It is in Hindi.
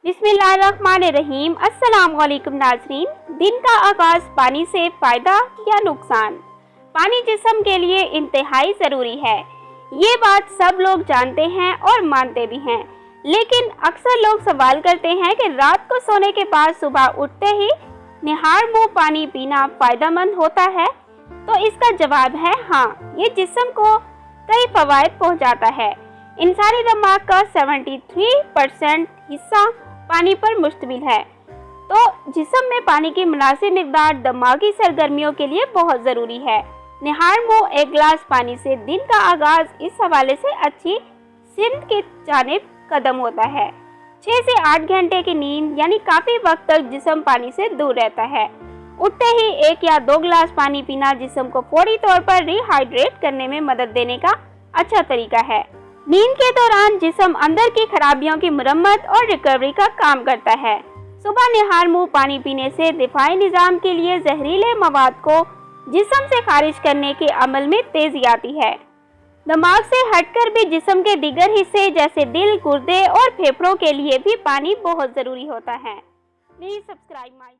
बिस्मिल्लाहिर्रहमानिर्रहीम। अस्सलाम वालेकुम नाज़रीन। दिन का आगाज़ पानी से फ़ायदा या नुकसान। पानी जिस्म के लिए इंतहाई ज़रूरी है, ये बात सब लोग जानते हैं और मानते भी हैं। लेकिन अक्सर लोग सवाल करते हैं कि रात को सोने के बाद सुबह उठते ही निहार मुँह पानी पीना फ़ायदेमंद होता है। तो इसका जवाब है हाँ, ये जिस्म को कई फ़वाइद पहुँचाता है। इंसानी दिमाग का 73% हिस्सा पानी पर मुश्तमिल है, तो जिस्म में पानी की मुनासिब मिक़दार दिमागी सरगर्मियों के लिए बहुत ज़रूरी है। निहार मुँह एक गिलास पानी से दिन का आगाज़ इस हवाले से अच्छी सेहत की जानिब कदम होता है। 6 से 8 घंटे की नींद यानी काफ़ी वक्त तक जिस्म पानी से दूर रहता है। उठते ही 1 या 2 गिलास पानी पीना जिस्म को फौरी तौर पर रिहाइड्रेट करने में मदद देने का अच्छा तरीका है। नींद के दौरान जिस्म अंदर की खराबियों की मुरम्मत और रिकवरी का काम करता है। सुबह निहार मुँह पानी पीने से दिफाई निज़ाम के लिए जहरीले मवाद को जिस्म से खारिज करने के अमल में तेजी आती है। दिमाग से हटकर भी जिस्म के दीगर हिस्से जैसे दिल, गुर्दे और फेफड़ों के लिए भी पानी बहुत ज़रूरी होता है। Please subscribe my channel.